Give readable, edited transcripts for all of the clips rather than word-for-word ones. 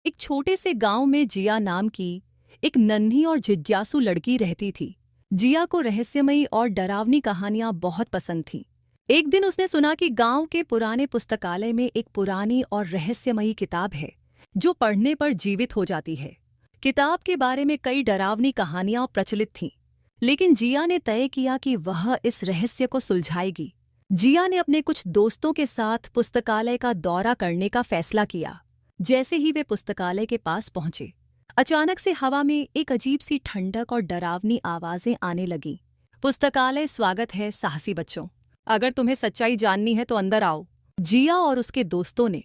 एक छोटे से गांव में जिया नाम की एक नन्ही और जिज्ञासु लड़की रहती थी। जिया को रहस्यमयी और डरावनी कहानियां बहुत पसंद थीं। एक दिन उसने सुना कि गांव के पुराने पुस्तकालय में एक पुरानी और रहस्यमयी किताब है जो पढ़ने पर जीवित हो जाती है। किताब के बारे में कई डरावनी कहानियां प्रचलित थीं, लेकिन जिया ने तय किया कि वह इस रहस्य को सुलझाएगी। जिया ने अपने कुछ दोस्तों के साथ पुस्तकालय का दौरा करने का फैसला किया। जैसे ही वे पुस्तकालय के पास पहुंचे, अचानक से हवा में एक अजीब सी ठंडक और डरावनी आवाजें आने लगीं। पुस्तकालय स्वागत है साहसी बच्चों, अगर तुम्हें सच्चाई जाननी है तो अंदर आओ। जिया और उसके दोस्तों ने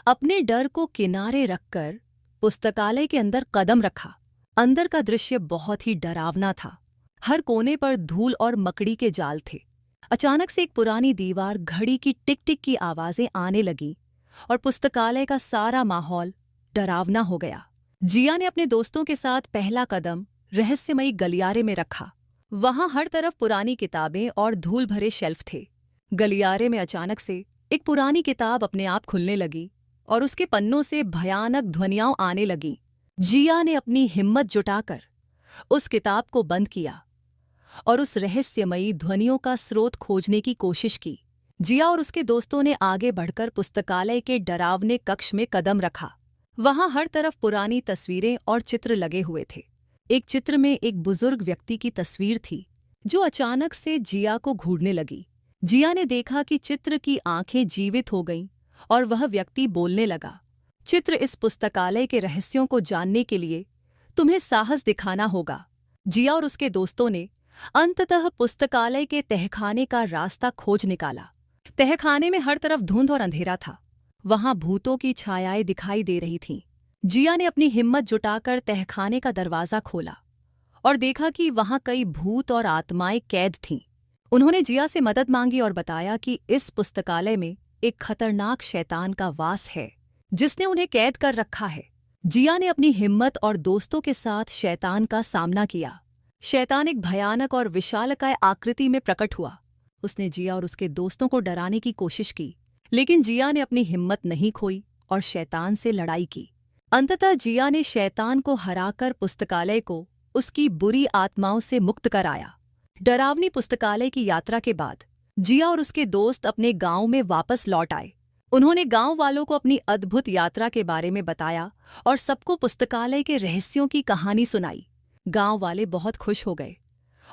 अपने डर को किनारे रखकर पुस्तकालय के अंदर कदम रखा। अंदर का दृश्य बहुत ही डरावना था। हर कोने पर धूल और मकड़ी के जाल थे। अचानक से एक पुरानी दीवार घड़ी की टिक टिक की आवाजें आने लगीं और पुस्तकालय का सारा माहौल डरावना हो गया। जिया ने अपने दोस्तों के साथ पहला कदम रहस्यमयी गलियारे में रखा। वहां हर तरफ पुरानी किताबें और धूल भरे शेल्फ थे। गलियारे में अचानक से एक पुरानी किताब अपने आप खुलने लगी और उसके पन्नों से भयानक ध्वनियां आने लगीं। जिया ने अपनी हिम्मत जुटाकर उस किताब को बंद किया और उस रहस्यमयी ध्वनियों का स्रोत खोजने की कोशिश की। जिया और उसके दोस्तों ने आगे बढ़कर पुस्तकालय के डरावने कक्ष में कदम रखा। वहां हर तरफ पुरानी तस्वीरें और चित्र लगे हुए थे। एक चित्र में एक बुजुर्ग व्यक्ति की तस्वीर थी जो अचानक से जिया को घूरने लगी। जिया ने देखा कि चित्र की आंखें जीवित हो गईं और वह व्यक्ति बोलने लगा। चित्र इस पुस्तकालय के रहस्यों को जानने के लिए तुम्हें साहस दिखाना होगा। जिया और उसके दोस्तों ने अंततः पुस्तकालय के तहखाने का रास्ता खोज निकाला। तहखाने में हर तरफ धुंध और अंधेरा था। वहां भूतों की छायाएं दिखाई दे रही थीं। जिया ने अपनी हिम्मत जुटाकर तहखाने का दरवाजा खोला और देखा कि वहां कई भूत और आत्माएं कैद थीं। उन्होंने जिया से मदद मांगी और बताया कि इस पुस्तकालय में एक खतरनाक शैतान का वास है जिसने उन्हें कैद कर रखा है। जिया ने अपनी हिम्मत और दोस्तों के साथ शैतान का सामना किया। शैतान एक भयानक और विशालकाय आकृति में प्रकट हुआ। उसने जिया और उसके दोस्तों को डराने की कोशिश की, लेकिन जिया ने अपनी हिम्मत नहीं खोई और शैतान से लड़ाई की। अंततः जिया ने शैतान को हराकर पुस्तकालय को उसकी बुरी आत्माओं से मुक्त कराया। डरावनी पुस्तकालय की यात्रा के बाद जिया और उसके दोस्त अपने गांव में वापस लौट आए। उन्होंने गांव वालों को अपनी अद्भुत यात्रा के बारे में बताया और सबको पुस्तकालय के रहस्यों की कहानी सुनाई। गांव वाले बहुत खुश हो गए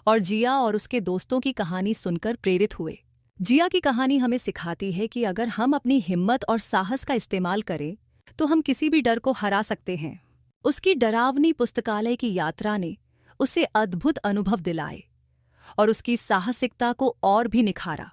और जिया और उसके दोस्तों की कहानी सुनकर प्रेरित हुए। जिया की कहानी हमें सिखाती है कि अगर हम अपनी हिम्मत और साहस का इस्तेमाल करें तो हम किसी भी डर को हरा सकते हैं। उसकी डरावनी पुस्तकालय की यात्रा ने उसे अद्भुत अनुभव दिलाए और उसकी साहसिकता को और भी निखारा।